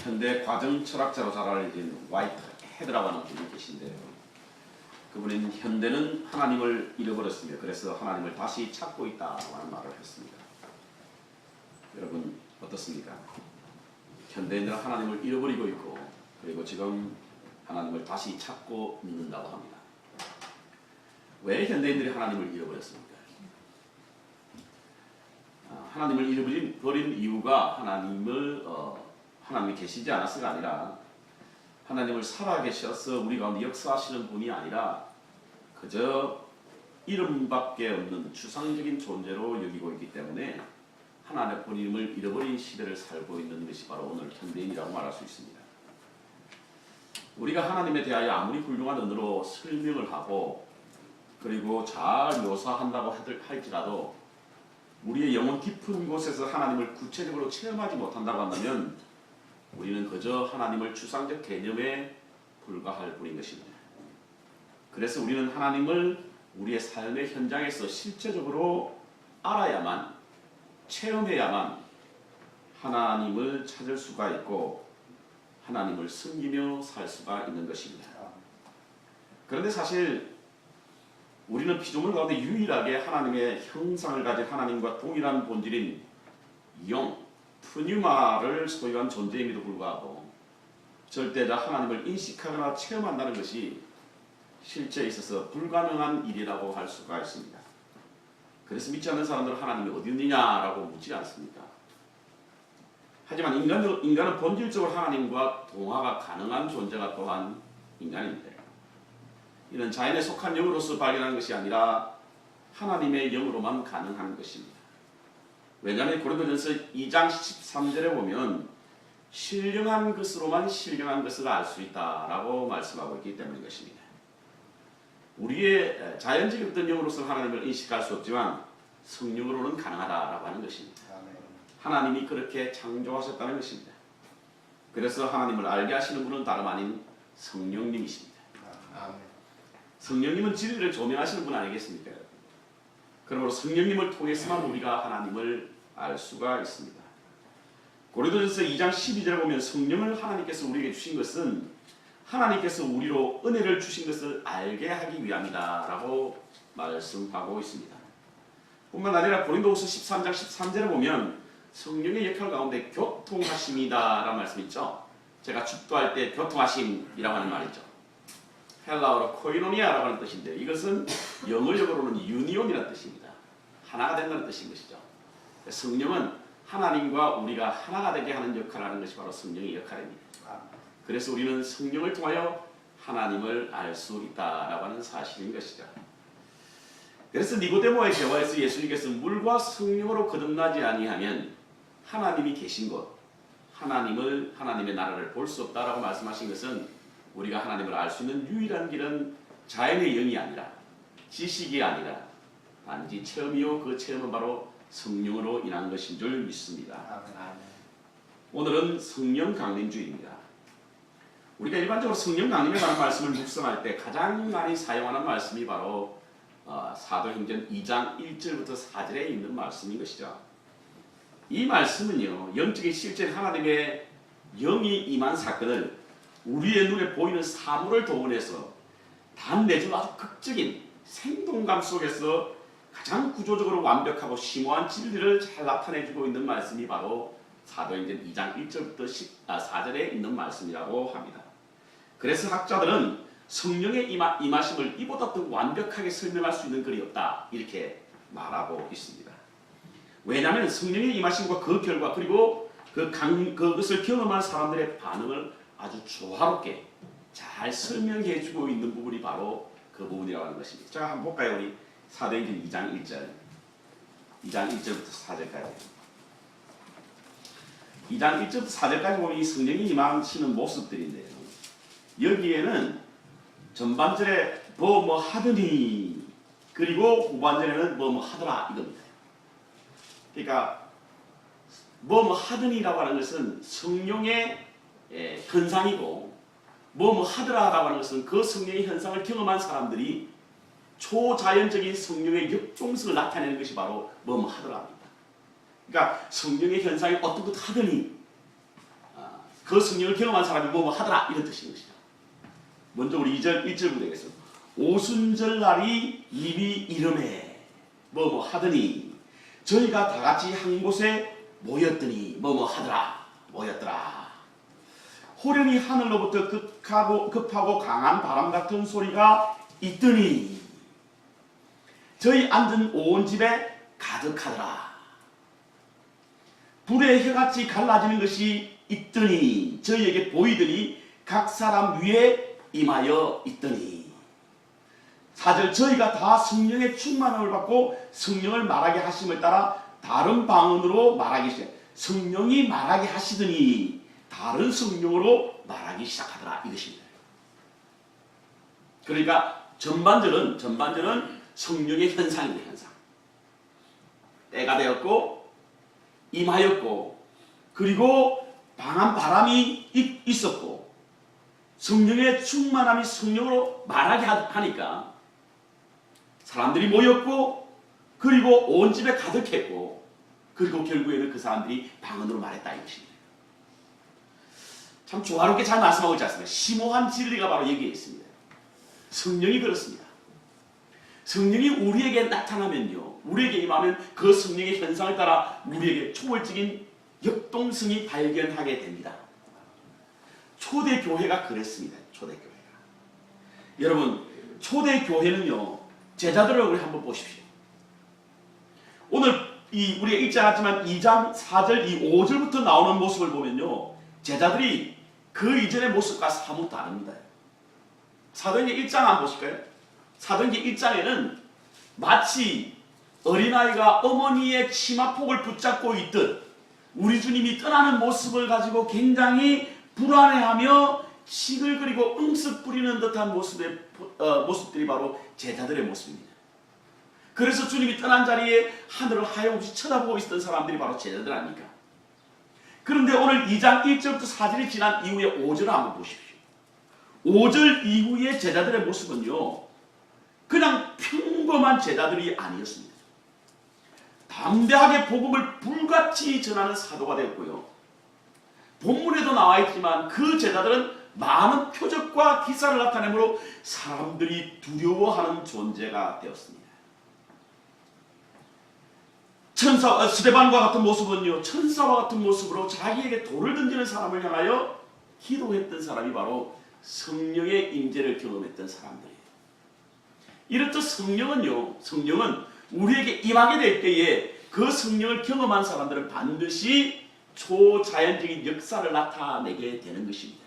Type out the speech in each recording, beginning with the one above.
현대 과정 철학자로 잘 알려진 화이트 헤드라고 하는 분이 계신데요. 그분은 현대는 하나님을 잃어버렸으며 그래서 하나님을 다시 찾고 있다고 하는 말을 했습니다. 여러분 어떻습니까? 현대인들은 하나님을 잃어버리고 있고 그리고 지금 하나님을 다시 찾고 있는다고 합니다. 왜 현대인들이 하나님을 잃어버렸습니까? 하나님을 잃어버린 이유가 하나님이 계시지 않았어가 아니라 하나님을 살아계셔서 우리 가운데 역사하시는 분이 아니라 그저 이름밖에 없는 추상적인 존재로 여기고 있기 때문에 하나님을 잃어버린 시대를 살고 있는 것이 바로 오늘 현대인이라고 말할 수 있습니다. 우리가 하나님에 대하여 아무리 훌륭한 언어로 설명을 하고 그리고 잘 묘사한다고 할지라도 우리의 영혼 깊은 곳에서 하나님을 구체적으로 체험하지 못한다고 한다면 우리는 그저 하나님을 추상적 개념에 불과할 뿐인 것입니다. 그래서 우리는 하나님을 우리의 삶의 현장에서 실제적으로 알아야만, 체험해야만 하나님을 찾을 수가 있고 하나님을 섬기며 살 수가 있는 것입니다. 그런데 사실 우리는 피조물 가운데 유일하게 하나님의 형상을 가진 하나님과 동일한 본질인 영, 푸뉴마를 소유한 존재임에도 불구하고 절대자 하나님을 인식하거나 체험한다는 것이 실제에 있어서 불가능한 일이라고 할 수가 있습니다. 그래서 믿지 않는 사람들은 하나님이 어디 있느냐라고 묻지 않습니까? 하지만 인간은 본질적으로 하나님과 동화가 가능한 존재가 또한 인간입니다. 이는 자연에 속한 영으로서 발견하는 것이 아니라 하나님의 영으로만 가능한 것입니다. 왜냐하면 고린도전서 2장 13절에 보면 신령한 것으로만 신령한 것을 알 수 있다라고 말씀하고 있기 때문인 것입니다. 우리의 자연적인 어떤 영으로서 하나님을 인식할 수 없지만 성령으로는 가능하다라고 하는 것입니다. 하나님이 그렇게 창조하셨다는 것입니다. 그래서 하나님을 알게 하시는 분은 다름 아닌 성령님이십니다. 성령님은 진리를 조명하시는 분 아니겠습니까? 그러므로 성령님을 통해서만 우리가 하나님을 알 수가 있습니다. 고린도전서 2장 12절에 보면 성령을 하나님께서 우리에게 주신 것은 하나님께서 우리로 은혜를 주신 것을 알게 하기 위함이다 라고 말씀하고 있습니다. 뿐만 아니라 고린도후서 13장 13절에 보면 성령의 역할 가운데 교통하심이다 라는 말씀이 있죠. 제가 축도할 때 교통하심이라고 하는 말이죠. 헬라어로 코이노니아라고 하는 뜻인데 이것은 영어적으로는 유니온이라는 뜻입니다. 하나가 된다는 뜻인 것이죠. 성령은 하나님과 우리가 하나가 되게 하는 역할을 하는 것이 바로 성령의 역할입니다. 그래서 우리는 성령을 통하여 하나님을 알 수 있다라고 하는 사실인 것이죠. 그래서 니고데모의 대화에서 예수님께서 물과 성령으로 거듭나지 아니하면 하나님이 계신 곳, 하나님의 나라를 볼 수 없다라고 말씀하신 것은 우리가 하나님을 알 수 있는 유일한 길은 자연의 영이 아니라 지식이 아니라 단지 체험이요 그 체험은 바로 성령으로 인한 것인 줄 믿습니다. 오늘은 성령 강림주의입니다. 우리가 일반적으로 성령 강림에 관한 말씀을 묵상할 때 가장 많이 사용하는 말씀이 바로 사도행전 2장 1절부터 4절에 있는 말씀인 것이죠. 이 말씀은요 영적인 실제 하나님의 영이 임한 사건을 우리의 눈에 보이는 사물을 동원해서 단내지만 아주 극적인 생동감 속에서 가장 구조적으로 완벽하고 심오한 진리를 잘 나타내주고 있는 말씀이 바로 사도행전 2장 1절부터 4절에 있는 말씀이라고 합니다. 그래서 학자들은 성령의 임하심을 이보다 더 완벽하게 설명할 수 있는 글이 없다 이렇게 말하고 있습니다. 왜냐하면 성령의 임하심과 그 결과 그리고 그것을 경험한 사람들의 반응을 아주 조화롭게 잘 설명해 주고 있는 부분이 바로 그 부분이라고 하는 것입니다. 자, 한번 볼까요? 우리 사도행전 2장 1절 2장 1절부터 4절까지 2장 1절부터 4절까지 보면 이 성령이 임하시는 모습들인데요. 여기에는 전반절에 뭐 하더니 그리고 후반절에는 뭐 하더라 이겁니다. 그러니까 뭐 하더니라고 하는 것은 성령의 현상이고 뭐 하더라라고 하는 것은 그 성령의 현상을 경험한 사람들이 초자연적인 성령의 역동성을 나타내는 것이 바로 하더라입니다. 그러니까 성령의 현상이 어떤 것 하더니 그 성령을 경험한 사람이 뭐뭐 하더라 이런 뜻인 것이죠. 먼저 우리 2절 1절부터 되겠습니다. 오순절 날이 이미 이름에 뭐뭐 하더니 저희가 다 같이 한 곳에 모였더니 뭐뭐 하더라 모였더라. 호련히 하늘로부터 급하고 강한 바람 같은 소리가 있더니 저희 앉은 온 집에 가득하더라. 불의 혀같이 갈라지는 것이 있더니 저희에게 보이더니 각 사람 위에 임하여 있더니 4절 저희가 다 성령의 충만함을 받고 성령을 말하게 하심을 따라 다른 방언으로 말하기 시작. 성령이 말하게 하시더니 다른 성령으로 말하기 시작하더라 이것입니다. 그러니까 전반절은 성령의 현상입니다. 현상. 때가 되었고 임하였고 그리고 강한 바람이 있었고 성령의 충만함이 성령으로 말하게 하니까 사람들이 모였고 그리고 온 집에 가득했고 그리고 결국에는 그 사람들이 방언으로 말했다 이것입니다. 참 조화롭게 잘 말씀하고 있지 않습니까? 심오한 진리가 바로 여기에 있습니다. 성령이 그렇습니다. 성령이 우리에게 나타나면요, 우리에게 임하면 그 성령의 현상을 따라 우리에게 초월적인 역동성이 발견하게 됩니다. 초대교회가 그랬습니다. 초대교회가. 여러분, 초대교회는요, 제자들을 우리 한번 보십시오. 오늘 우리가 읽지 않았지만 2장 4절, 5절부터 나오는 모습을 보면요, 제자들이 그 이전의 모습과 사뭇 다릅니다. 사도행전 1장 한번 보실까요? 사도행전 1장에는 마치 어린아이가 어머니의 치마폭을 붙잡고 있듯 우리 주님이 떠나는 모습을 가지고 굉장히 불안해하며 시글거리고 응습 부리는 듯한 모습들이 바로 제자들의 모습입니다. 그래서 주님이 떠난 자리에 하늘을 하염없이 쳐다보고 있었던 사람들이 바로 제자들 아닙니까? 그런데 오늘 2장 1절부터 4절이 지난 이후에 5절을 한번 보십시오. 5절 이후의 제자들의 모습은요, 그냥 평범한 제자들이 아니었습니다. 담대하게 복음을 불같이 전하는 사도가 되었고요. 본문에도 나와 있지만 그 제자들은 많은 표적과 기사를 나타내므로 사람들이 두려워하는 존재가 되었습니다. 스데반과 같은 모습은요, 천사와 같은 모습으로 자기에게 돌을 던지는 사람을 향하여 기도했던 사람이 바로 성령의 임재를 경험했던 사람들이에요. 이렇듯 성령은 우리에게 임하게 될 때에 그 성령을 경험한 사람들은 반드시 초자연적인 역사를 나타내게 되는 것입니다.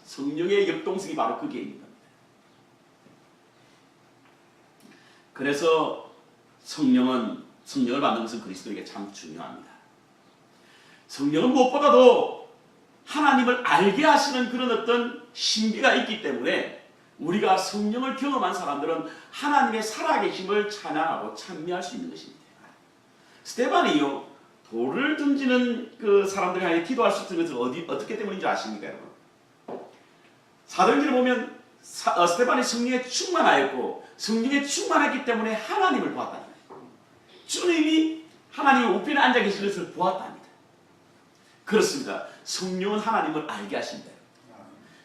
성령의 역동성이 바로 그게 있는 겁니다. 그래서 성령을 받는 것은 그리스도에게 참 중요합니다. 성령은 무엇보다도 하나님을 알게 하시는 그런 어떤 신비가 있기 때문에 우리가 성령을 경험한 사람들은 하나님의 살아계심을 찬양하고 찬미할 수 있는 것입니다. 스데반이요, 돌을 던지는 그 사람들이 향해 기도할 수 있는 것은 어떻게 때문인지 아십니까, 여러분? 사도행전을 보면 스데반이 성령에 충만하였고 성령에 충만했기 때문에 하나님을 보았다. 주님이 하나님의 우편에 앉아 계신 것을 보았답니다. 그렇습니다. 성령은 하나님을 알게 하신다.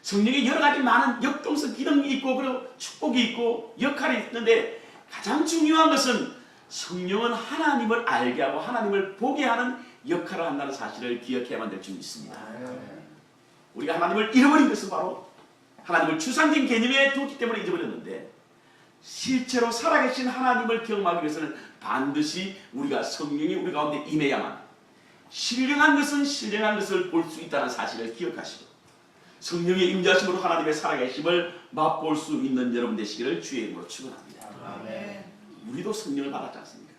성령에 여러 가지 많은 역동성 기능이 있고 그리고 축복이 있고 역할이 있는데 가장 중요한 것은 성령은 하나님을 알게 하고 하나님을 보게 하는 역할을 한다는 사실을 기억해야만 될 줄 믿습니다. 우리가 하나님을 잃어버린 것은 바로 하나님을 추상적인 개념에 두기 때문에 잊어버렸는데 실제로 살아계신 하나님을 경험하기 위해서는 반드시 우리가 성령이 우리 가운데 임해야만 신령한 것은 신령한 것을 볼 수 있다는 사실을 기억하시고 성령의 임재하심으로 하나님의 살아계심을 맛볼 수 있는 여러분 되시기를 주의 이름으로 축원합니다. 아멘. 우리도 성령을 받았지 않습니까?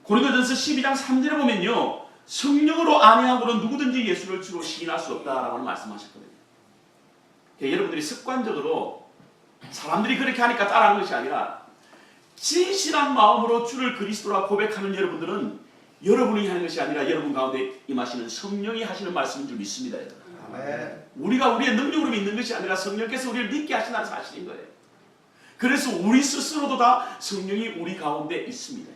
고린도전서 12장 3절에 보면요, 성령으로 안위함으로 누구든지 예수를 주로 시인할 수 없다라고 말씀하셨거든요. 그러니까 여러분들이 습관적으로 사람들이 그렇게 하니까 따라하는 것이 아니라 진실한 마음으로 주를 그리스도라 고백하는 여러분들은 여러분이 하는 것이 아니라 여러분 가운데 임하시는 성령이 하시는 말씀인 줄 믿습니다. 아멘. 우리가 우리의 능력으로 믿는 것이 아니라 성령께서 우리를 믿게 하신다는 사실인 거예요. 그래서 우리 스스로도 다 성령이 우리 가운데 있습니다.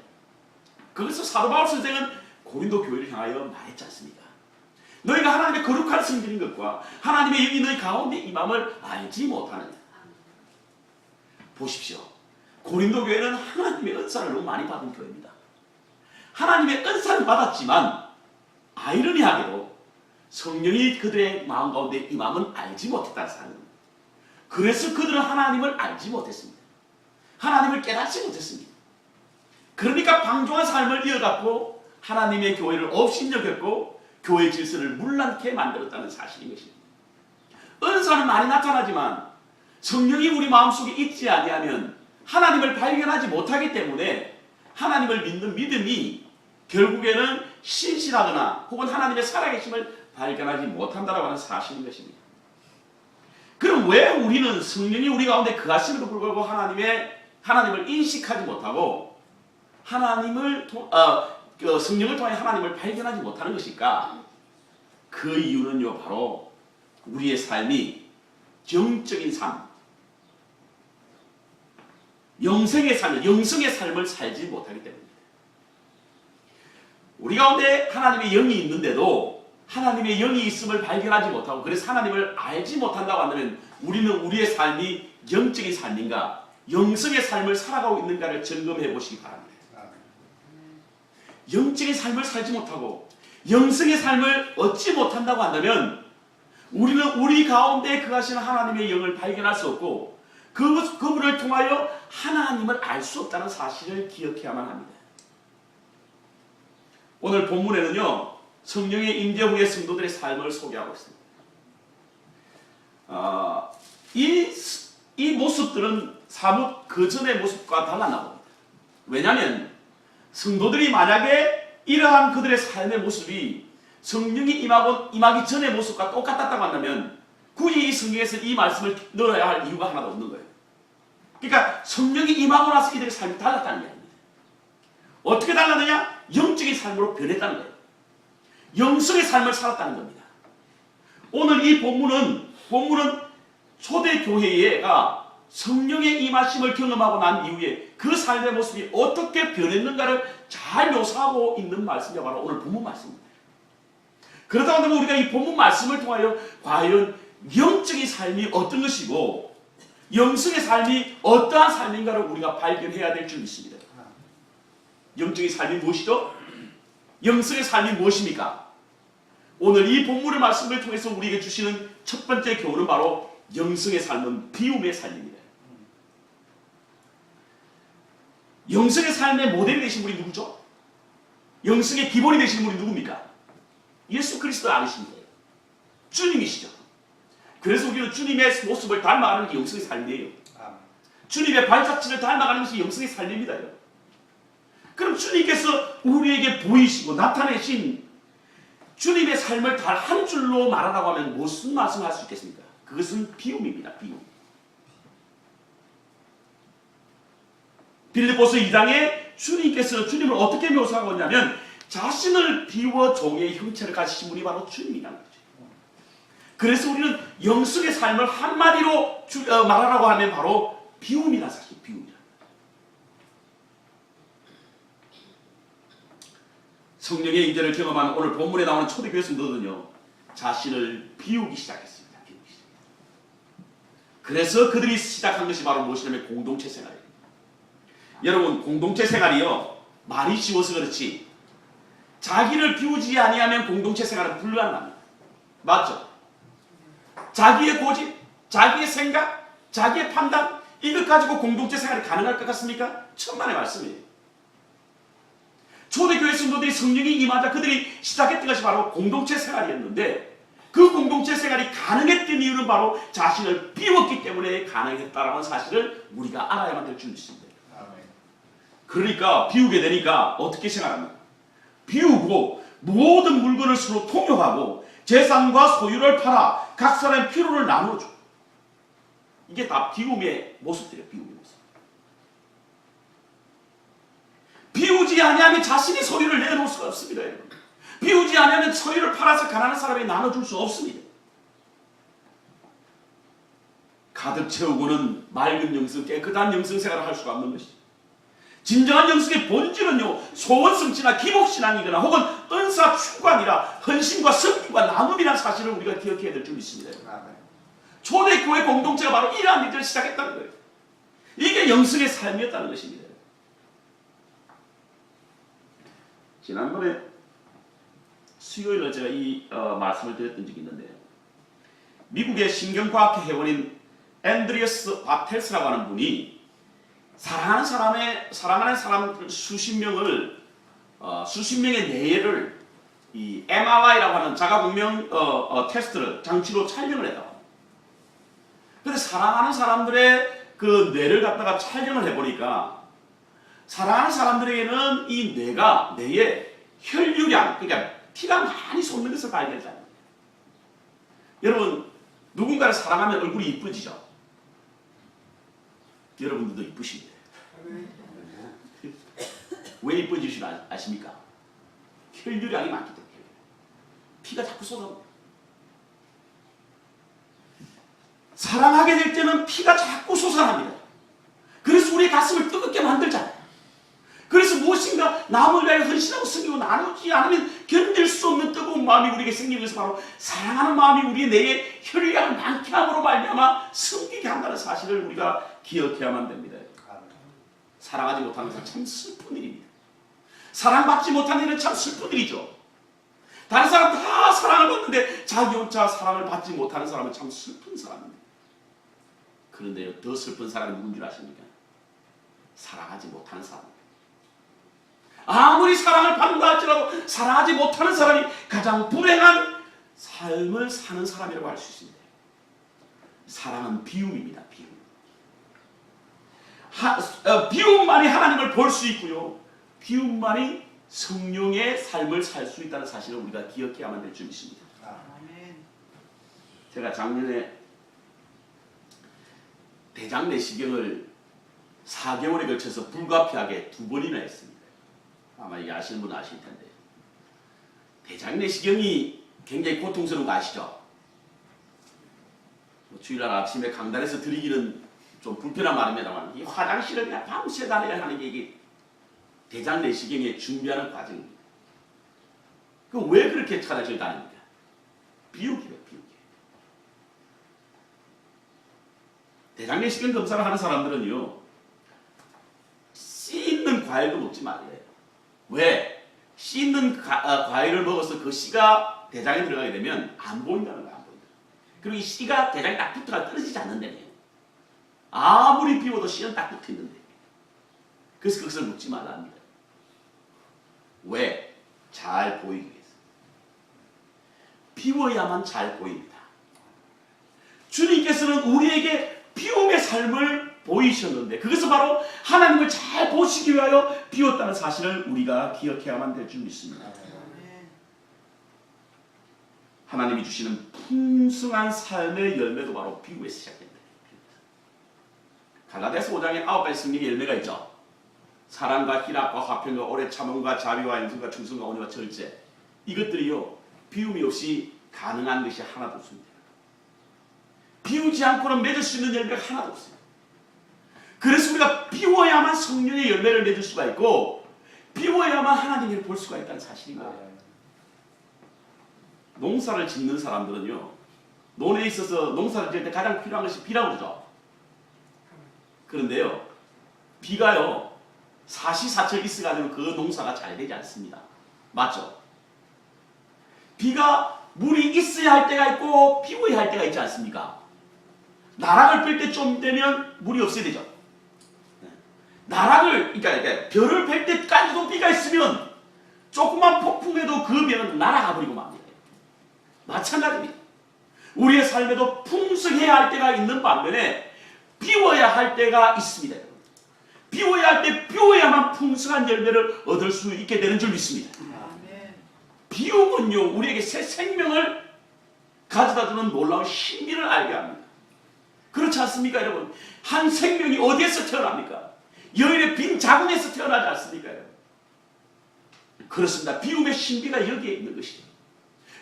그래서 사도 바울 선생은 고린도 교회를 향하여 말했지 않습니까? 너희가 하나님의 거룩한 성전인 것과 하나님의 영이 너희 가운데 임함을 알지 못하느냐. 보십시오. 고린도 교회는 하나님의 은사를 너무 많이 받은 교회입니다. 하나님의 은사를 받았지만 아이러니하게도 성령이 그들의 마음 가운데 임함은 알지 못했다는 사실입니다. 그래서 그들은 하나님을 알지 못했습니다. 하나님을 깨닫지 못했습니다. 그러니까 방종한 삶을 이어갔고 하나님의 교회를 업신여겼고 교회 질서를 문란케 만들었다는 사실인 것입니다. 은사는 많이 나타나지만 성령이 우리 마음속에 있지 아니하면 하나님을 발견하지 못하기 때문에 하나님을 믿는 믿음이 결국에는 신실하거나 혹은 하나님의 살아계심을 발견하지 못한다고 하는 사실인 것입니다. 그럼 왜 우리는 성령이 우리 가운데 거하심에도 불구하고 하나님을 인식하지 못하고 성령을 통해 하나님을 발견하지 못하는 것일까? 그 이유는요, 바로 우리의 삶이 영적인 삶, 영성의 삶을 살지 못하기 때문입니다. 우리 가운데 하나님의 영이 있는데도 하나님의 영이 있음을 발견하지 못하고 그래서 하나님을 알지 못한다고 한다면 우리는 우리의 삶이 영적인 삶인가, 영성의 삶을 살아가고 있는가를 점검해 보시기 바랍니다. 영적인 삶을 살지 못하고 영성의 삶을 얻지 못한다고 한다면 우리는 우리 가운데 거하시는 하나님의 영을 발견할 수 없고 그분을 통하여 하나님을 알 수 없다는 사실을 기억해야만 합니다. 오늘 본문에는요, 성령의 임재 후의 성도들의 삶을 소개하고 있습니다. 이 모습들은 사뭇 그 전의 모습과 달라나옵니다. 왜냐하면 성도들이 만약에 이러한 그들의 삶의 모습이 성령이 임하기 전의 모습과 똑같았다고 한다면 굳이 이 성경에서 이 말씀을 넣어야 할 이유가 하나도 없는 거예요. 그러니까 성령이 임하고 나서 이들의 삶이 달랐다는 게 아닙니다. 어떻게 달랐느냐? 영적인 삶으로 변했다는 거예요. 영성의 삶을 살았다는 겁니다. 오늘 이 본문은 초대교회가 성령의 임하심을 경험하고 난 이후에 그 삶의 모습이 어떻게 변했는가를 잘 묘사하고 있는 말씀이 바로 오늘 본문 말씀입니다. 그러다 보면 우리가 이 본문 말씀을 통하여 과연 영적인 삶이 어떤 것이고 영성의 삶이 어떠한 삶인가를 우리가 발견해야 될 줄 믿습니다. 영적인 삶이 무엇이죠? 영성의 삶이 무엇입니까? 오늘 이 본문의 말씀을 통해서 우리에게 주시는 첫 번째 교훈은 바로 영성의 삶은 비움의 삶입니다. 영성의 삶의 모델이 되신 분이 누구죠? 영성의 기본이 되신 분이 누굽니까? 예수 그리스도 아니십니까? 주님이시죠. 그래서 우리는 주님의 모습을 닮아가는 게 영성의 삶이에요. 주님의 발자취를 닮아가는 것이 영성의 삶입니다. 그럼 주님께서 우리에게 보이시고 나타내신 주님의 삶을 단 한 줄로 말하라고 하면 무슨 말씀을 할 수 있겠습니까? 그것은 비움입니다. 비움. 빌립보서 2장에 주님을 어떻게 묘사하고 있냐면 자신을 비워 종의 형체를 가지신 분이 바로 주님이라는 거죠. 그래서 우리는 영성의 삶을 한마디로 말하라고 하면 바로 비움이라는 사실, 비움이라. 성령의 임재를 경험한 오늘 본문에 나오는 초대교회 성도들은요, 자신을 비우기 시작했습니다. 그래서 그들이 시작한 것이 바로 무엇이냐면 공동체 생활이에요. 여러분, 공동체 생활이요, 말이 쉬워서 그렇지 자기를 비우지 아니하면 공동체 생활은 불가능합니다. 맞죠? 자기의 고집, 자기의 생각, 자기의 판단, 이것 가지고 공동체 생활이 가능할 것 같습니까? 천만의 말씀이에요. 초대교회 성도들이 성령이 임하자 그들이 시작했던 것이 바로 공동체 생활이었는데 그 공동체 생활이 가능했던 이유는 바로 자신을 비웠기 때문에 가능했다라는 사실을 우리가 알아야만 될 줄 믿습니다. 그러니까 비우게 되니까 어떻게 생활합니까? 비우고 모든 물건을 서로 통용하고 재산과 소유를 팔아 각 사람의 필요를 나누어줘. 이게 다 비움의 모습들이에요. 비움의 모습. 비우지 아니하면 자신이 소유를 내놓을 수가 없습니다. 여러분. 비우지 아니하면 소유를 팔아서 가난한 사람에게 나눠줄 수 없습니다. 가득 채우고는 맑은 영성, 깨끗한 영성 생활을 할 수가 없는 것이죠. 진정한 영성의 본질은요, 소원성취나 기복신앙이거나 혹은 은사 추구가 아니라 헌신과 섬김과 나눔이라는 사실을 우리가 기억해야 될 줄 믿습니다. 초대교회 공동체가 바로 이러한 일들을 시작했다는 거예요. 이게 영성의 삶이었다는 것입니다. 지난번에 수요일에 제가 이 말씀을 드렸던 적이 있는데요. 미국의 신경과학회 회원인 앤드리어스 바텔스라고 하는 분이 사랑하는 사람 수십 명의 뇌를 이 MRI라고 하는 자가공명 테스트를 장치로 촬영을 했다고. 근데 사랑하는 사람들의 그 뇌를 갖다가 촬영을 해보니까 사랑하는 사람들에게는 이 뇌의 혈류량, 그러니까 피가 많이 솟는 것을 발견했다. 여러분, 누군가를 사랑하면 얼굴이 이쁘지죠? 여러분들도 이쁘십니다. 왜 이뻐지시는지 아십니까? 혈류량이 많기 때문에. 피가 자꾸 쏟아옵니다. 사랑하게 될 때는 피가 자꾸 솟아납니다. 그래서 우리의 가슴을 뜨겁게 만들잖아요. 그래서 무엇인가 남을 위하여 헌신하고 섬기고 나누지 않으면 견딜 수 없는 뜨거운 마음이 우리에게 생기는 것은 바로 사랑하는 마음이 우리의 내에 혈류량을 많게 함으로 말미암아 섬기게 한다는 사실을 우리가 기억해야만 됩니다. 사랑하지 못하는 것은 참 슬픈 일입니다. 사랑받지 못하는 일은 참 슬픈 일이죠. 다른 사람 다 사랑을 받는데 자기 혼자 사랑을 받지 못하는 사람은 참 슬픈 사람입니다. 그런데요, 더 슬픈 사람이 누군 줄 아십니까? 사랑하지 못하는 사람. 아무리 사랑을 받는다 할지라도 사랑하지 못하는 사람이 가장 불행한 삶을 사는 사람이라고 할 수 있습니다. 사랑은 비움입니다. 비움. 비움만이 하나님을 볼 수 있고요. 비움만이 성령의 삶을 살 수 있다는 사실을 우리가 기억해야만 될 줄 믿습니다. 제가 작년에 대장내시경을 4개월에 걸쳐서 불가피하게 2번이나 했습니다. 아마 이 아시는 분은 아실 텐데, 대장내시경이 굉장히 고통스러운 거 아시죠? 주일날 아침에 강단에서 드리기는 좀 불편한 말입니다만, 이 화장실을 그냥 밤새 다녀야 하는 게 이게 대장내시경에 준비하는 과정입니다. 그럼 왜 그렇게 화장실을 다닙니까? 비우기예요, 비우기. 대장내시경 검사를 하는 사람들은요, 씨 있는 과일도 먹지 말아요. 왜? 씨 있는 과일을 먹어서 그 씨가 대장에 들어가게 되면 안 보인다는 거야, 안 보인다. 그리고 이 씨가 대장에 딱 붙어가 떨어지지 않는다며. 아무리 비워도 씨는 딱 붙어 있는데. 그래서 그것을 먹지 말라 합니다. 왜? 잘 보이기 위해서. 비워야만 잘 보입니다. 주님께서는 우리에게 비움의 삶을 보이셨는데 그것은 바로 하나님을 잘 보시기 위하여 비웠다는 사실을 우리가 기억해야만 될 줄 믿습니다. 하나님이 주시는 풍성한 삶의 열매도 바로 비움에서 시작됩니다. 갈라디아서 5장에 9가지 승리의 열매가 있죠. 사랑과 희락과 화평과 오래 참음과 자비와 양선과 충성과 온유와 절제. 이것들이요, 비움이 없이 가능한 것이 하나도 없습니다. 비우지 않고는 맺을 수 있는 열매가 하나도 없어요. 그래서 우리가 비워야만 성령의 열매를 맺을 수가 있고 비워야만 하나님을 볼 수가 있다는 사실인 거예요. 농사를 짓는 사람들은요, 논에 있어서 농사를 지을 때 가장 필요한 것이 비라고 그러죠. 그런데요, 비가요 사시사철 있어가지고 그 농사가 잘 되지 않습니다. 맞죠? 비가 물이 있어야 할 때가 있고 비워야 할 때가 있지 않습니까? 나락을 뺄 때 좀 되면 물이 없어야 되죠. 그러니까 별을 뺄 때까지도 비가 있으면 조금만 폭풍해도 그 별은 날아가 버리고 맙니다. 마찬가지입니다. 우리의 삶에도 풍성해야 할 때가 있는 반면에 비워야 할 때가 있습니다. 비워야 할 때 비워야만 풍성한 열매를 얻을 수 있게 되는 줄 믿습니다. 비움은요, 우리에게 새 생명을 가져다주는 놀라운 신비를 알게 합니다. 그렇지 않습니까, 여러분? 한 생명이 어디에서 태어납니까? 여인의 빈 자궁에서 태어나지 않습니까? 그렇습니다. 비움의 신비가 여기에 있는 것이죠.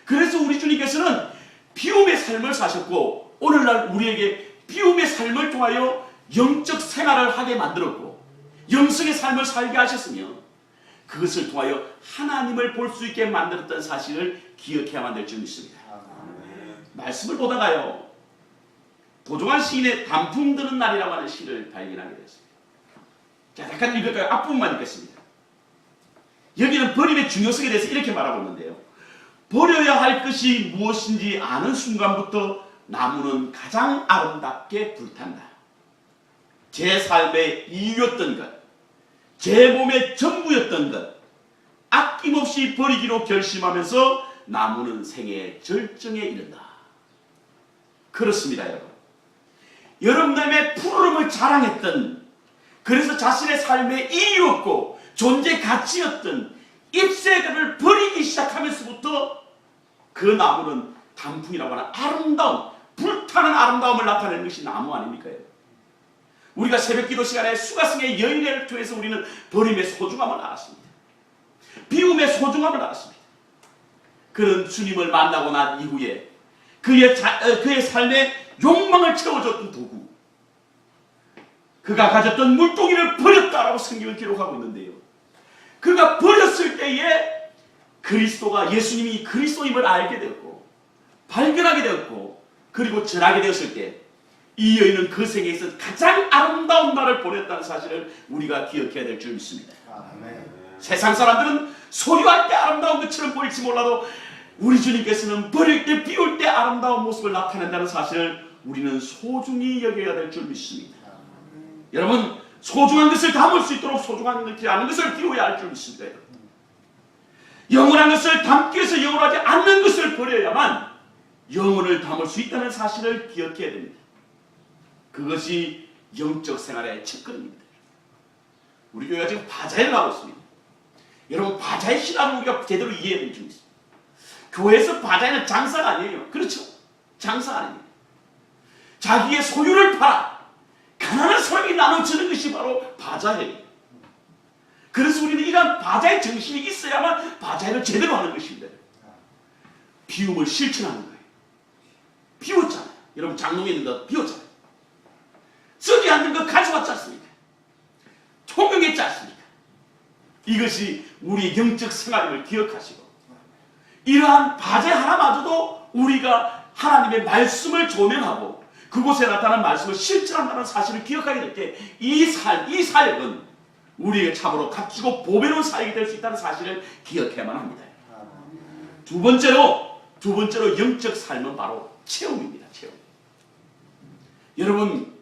그래서 우리 주님께서는 비움의 삶을 사셨고 오늘날 우리에게 비움의 삶을 통하여 영적 생활을 하게 만들었고 영성의 삶을 살게 하셨으며 그것을 통하여 하나님을 볼 수 있게 만들었던 사실을 기억해야만 될 줄 믿습니다. 말씀을 보다가요, 도종환 시인의 단풍 드는 날이라고 하는 시를 발견하게 됐습니다. 자, 잠깐 읽을까요? 앞부분만 읽겠습니다. 여기는 버림의 중요성에 대해서 이렇게 말하고 있는데요. 버려야 할 것이 무엇인지 아는 순간부터 나무는 가장 아름답게 불탄다. 제 삶의 이유였던 것, 제 몸의 전부였던 것, 아낌없이 버리기로 결심하면서 나무는 생애의 절정에 이른다. 그렇습니다, 여러분. 여러분들의 푸르름을 자랑했던, 그래서 자신의 삶의 이유였고 존재 가치였던 잎새들을 버리기 시작하면서부터 그 나무는 단풍이라고 하는 아름다움, 불타는 아름다움을 나타내는 것이 나무 아닙니까? 우리가 새벽기도 시간에 수가성의 여인을 통해서 우리는 버림의 소중함을 알았습니다. 비움의 소중함을 알았습니다. 그는 주님을 만나고 난 이후에 그의 삶의 욕망을 채워줬던 도구, 그가 가졌던 물동이를 버렸다라고 성경을 기록하고 있는데요. 그가 버렸을 때에 그리스도가, 예수님이 그리스도임을 알게 되었고 발견하게 되었고 그리고 전하게 되었을 때 이 여인은 그 생애에서 가장 아름다운 날을 보냈다는 사실을 우리가 기억해야 될 줄 믿습니다. 아멘. 세상 사람들은 소유할 때 아름다운 것처럼 보일지 몰라도 우리 주님께서는 버릴 때, 비울 때 아름다운 모습을 나타낸다는 사실을 우리는 소중히 여겨야 될 줄 믿습니다. 여러분, 소중한 것을 담을 수 있도록 소중한 것이 아닌 것을 비워야 할 줄 믿습니다. 영원한 것을 담기 위해서 영원하지 않는 것을 버려야만 영혼을 담을 수 있다는 사실을 기억해야 됩니다. 그것이 영적 생활의 첫걸음입니다. 우리 교회가 지금 바자회를 하고 있습니다. 여러분, 바자회 신앙을 우리가 제대로 이해해야 될 줄 믿습니다. 교회에서 바자회는 장사가 아니에요. 그렇죠? 장사 아닙니다. 자기의 소유를 팔아 가난한 사람이 나눠주는 것이 바로 바자회예요. 그래서 우리는 이러한 바자회 정신이 있어야만 바자회를 제대로 하는 것입니다. 비움을 실천하는 거예요. 비웠잖아요. 여러분, 장롱에 있는 거 비웠잖아요. 쓰지 않는 거 가져왔지 않습니까? 통용했지 않습니까? 이것이 우리의 영적 생활임을 기억하시고, 이러한 바제 하나마저도 우리가 하나님의 말씀을 조명하고 그곳에 나타난 말씀을 실천한다는 사실을 기억하게 될 때 이 사역은 우리에게 참으로 값지고 보배로운 사역이 될 수 있다는 사실을 기억해야만 합니다. 두 번째로 영적 삶은 바로 체험입니다. 체험. 여러분,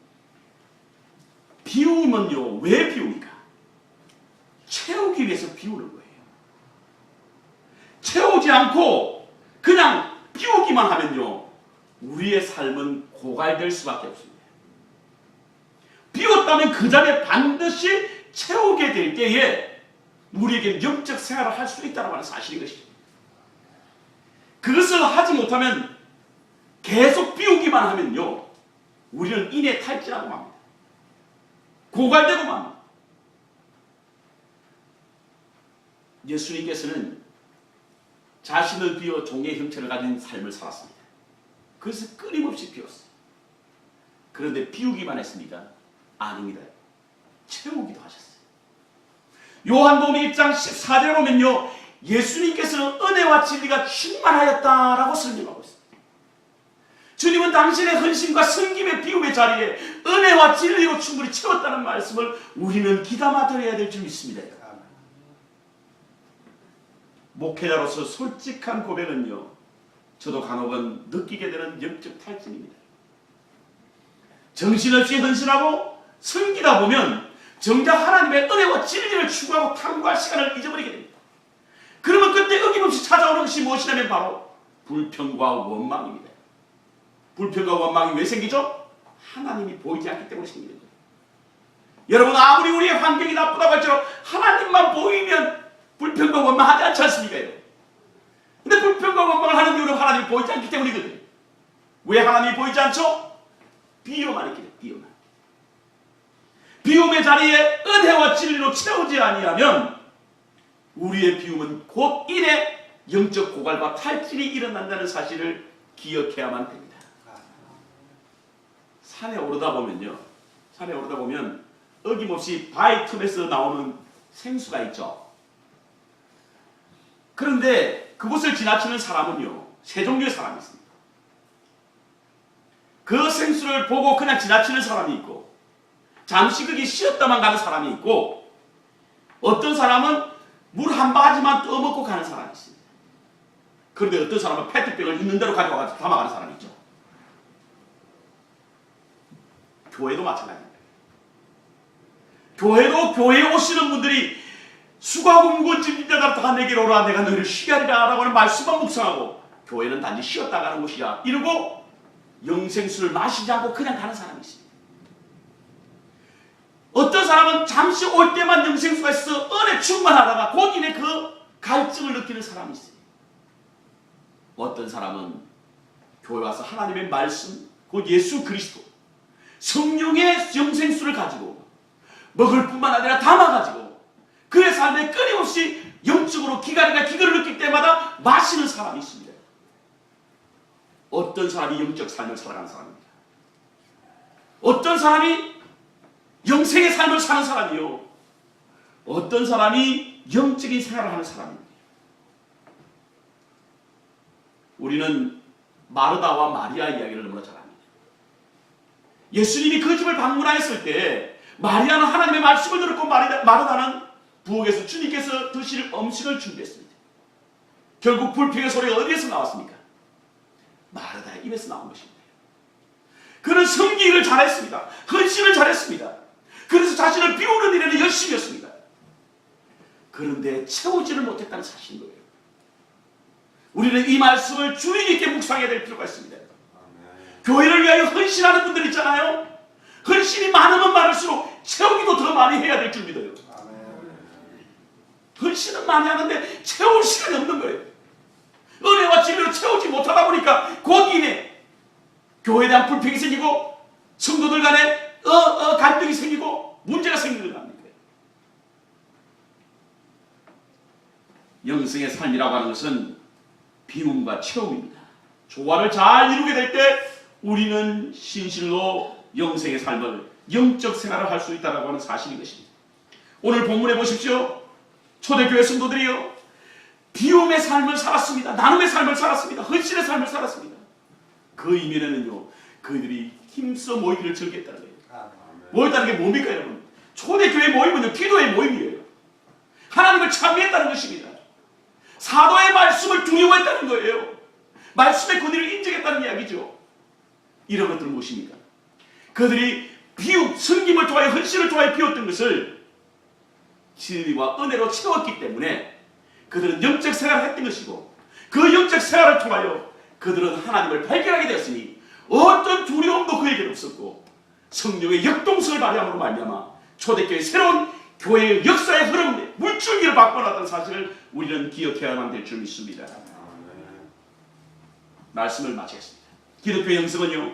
비움은요, 왜 비웁니까? 채우기 위해서 비우는 거예요. 채우지 않고 그냥 비우기만 하면요, 우리의 삶은 고갈될 수밖에 없습니다. 비웠다면 그 자리에 반드시 채우게 될 때에 우리에게 영적 생활을 할 수 있다는 사실인 것입니다. 그것을 하지 못하면, 계속 비우기만 하면요, 우리는 인해 탈진하고 맙니다. 고갈되고 맙니다. 예수님께서는 자신을 비워 종의 형체를 가진 삶을 살았습니다. 그래서 끊임없이 비웠어요. 그런데 비우기만 했습니까? 아닙니다. 채우기도 하셨어요. 요한복음 1장 14절에 보면요, 예수님께서는 은혜와 진리가 충만하였다라고 설명하고 있습니다. 주님은 당신의 헌신과 섬김의 비움의 자리에 은혜와 진리로 충분히 채웠다는 말씀을 우리는 귀담아 들어야 될 줄 믿습니다. 목회자로서 솔직한 고백은요, 저도 간혹은 느끼게 되는 영적 탈진입니다. 정신없이 헌신하고 섬기다 보면 정작 하나님의 은혜와 진리를 추구하고 탐구할 시간을 잊어버리게 됩니다. 그러면 그때 어김없이 찾아오는 것이 무엇이냐면 바로 불평과 원망입니다. 불평과 원망이 왜 생기죠? 하나님이 보이지 않기 때문에 생기는 거예요. 여러분, 아무리 우리의 환경이 나쁘다고 할지라도 하나님만 보이면 불평과 원망하지 않지 않습니까? 근데 불평과 원망을 하는 이유는 하나님이 보이지 않기 때문이거든요. 왜 하나님이 보이지 않죠? 비움만 있기 때문에. 비움만. 비움의 자리에 은혜와 진리로 채우지 아니하면 우리의 비움은 곧 이래 영적 고갈과 탈진이 일어난다는 사실을 기억해야만 됩니다. 산에 오르다 보면요, 산에 오르다 보면 어김없이 바위 틈에서 나오는 생수가 있죠. 그런데 그곳을 지나치는 사람은요, 세 종류의 사람이 있습니다. 그 생수를 보고 그냥 지나치는 사람이 있고, 잠시 거기 쉬었다만 가는 사람이 있고, 어떤 사람은 물 한 바가지만 떠먹고 가는 사람이 있습니다. 그런데 어떤 사람은 페트병을 있는 대로 가져와서 담아가는 사람이 있죠. 교회도 마찬가지입니다. 교회도 교회에 오시는 분들이 수고하고 짐진자들 다 내게로 오라, 내가 너희를 쉬게 하리라 라고 하는 말씀만 묵상하고, 교회는 단지 쉬었다 가는 곳이야 이러고 영생수를 마시지 않고 그냥 가는 사람이 있습니다. 어떤 사람은 잠시 올 때만 영생수가 있어 은혜 충만하다가 거기에 그 갈증을 느끼는 사람이 있어요. 어떤 사람은 교회 와서 하나님의 말씀, 곧 예수 그리스도, 성령의 영생수를 가지고 먹을 뿐만 아니라 담아가지고 그의 삶에 끊임없이 영적으로 기갈이나 기근을 느낄 때마다 마시는 사람이 있습니다. 어떤 사람이 영적 삶을 살아가는 사람입니다. 어떤 사람이 영생의 삶을 사는 사람이요, 어떤 사람이 영적인 생활을 하는 사람입니다. 우리는 마르다와 마리아 이야기를 너무나 잘 압니다. 예수님이 그 집을 방문하였을 때 마리아는 하나님의 말씀을 들었고 마르다는 부엌에서 주님께서 드실 음식을 준비했습니다. 결국 불평의 소리가 어디에서 나왔습니까? 마르다의 입에서 나온 것입니다. 그는 섬기기를 잘했습니다. 헌신을 잘했습니다. 그래서 자신을 비우는 일에는 열심히 했습니다. 그런데 채우지를 못했다는 사실인 거예요. 우리는 이 말씀을 주의 깊게 묵상해야 될 필요가 있습니다. 교회를 위하여 헌신하는 분들 있잖아요. 헌신이 많으면 많을수록 채우기도 더 많이 해야 될 줄 믿어요. 헌신은 많이 하는데 채울 시간이 없는 거예요. 은혜와 진리로 채우지 못하다 보니까 거기에 교회에 대한 불평이 생기고 성도들 간에 갈등이 생기고 문제가 생기는 겁니다. 영성의 삶이라고 하는 것은 비움과 체험입니다. 조화를 잘 이루게 될 때 우리는 신실로 영생의 삶을, 영적 생활을 할 수 있다고 하는 사실인 것입니다. 오늘 본문에 보십시오. 초대교회 성도들이요, 비움의 삶을 살았습니다. 나눔의 삶을 살았습니다. 헌신의 삶을 살았습니다. 그 이면에는요, 그들이 힘써 모이기를 즐겼다는 거예요. 모였다는 게 뭡니까 여러분? 초대교회 모임은요, 기도의 모임이에요. 하나님을 찬미했다는 것입니다. 사도의 말씀을 두려워했다는 거예요. 말씀의 권위를 인정했다는 이야기죠. 이런 것들은 무엇입니까? 그들이 비움, 섬김을 통하여 헌신을 통하여 비웠던 것을 진리와 은혜로 채웠기 때문에 그들은 영적 생활을 했던 것이고, 그 영적 생활을 통하여 그들은 하나님을 발견하게 되었으니 어떤 두려움도 그에게는 없었고, 성령의 역동성을 발휘함으로 말미암아 초대교회의 새로운 교회의 역사의 흐름에 물줄기를 바꿔놨다는 사실을 우리는 기억해야만 될 줄 믿습니다. 말씀을 마치겠습니다. 기독교의 영성은요,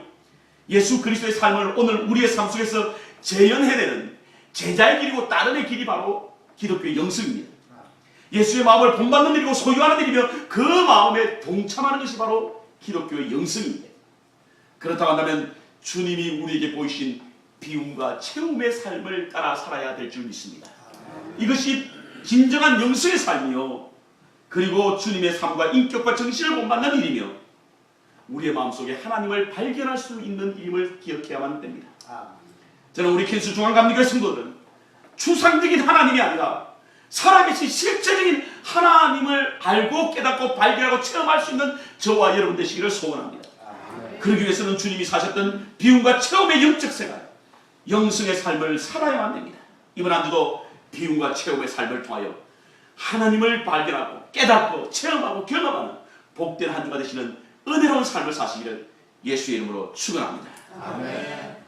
예수 그리스도의 삶을 오늘 우리의 삶 속에서 재현해내는 제자의 길이고 따름의 길이 바로 기독교의 영성입니다. 예수의 마음을 본받는 일이고 소유하는 일이며 그 마음에 동참하는 것이 바로 기독교의 영성입니다. 그렇다고 한다면 주님이 우리에게 보이신 비움과 채움의 삶을 따라 살아야 될 줄 믿습니다. 이것이 진정한 영성의 삶이요, 그리고 주님의 삶과 인격과 정신을 본받는 일이며 우리의 마음속에 하나님을 발견할 수 있는 일임을 기억해야만 됩니다. 저는 우리 캔스 중앙감리교회 성도들은 추상적인 하나님이 아니라 살아계신 실제적인 하나님을 알고 깨닫고 발견하고 체험할 수 있는 저와 여러분 되시기를 소원합니다. 그러기 위해서는 주님이 사셨던 비움과 체험의 영적 생활, 영성의 삶을 살아야만 됩니다. 이번 한 주도 비움과 체험의 삶을 통하여 하나님을 발견하고 깨닫고 체험하고 경험하는 복된 한 주가 되시는 은혜로운 삶을 사시기를 예수의 이름으로 축원합니다. 아멘.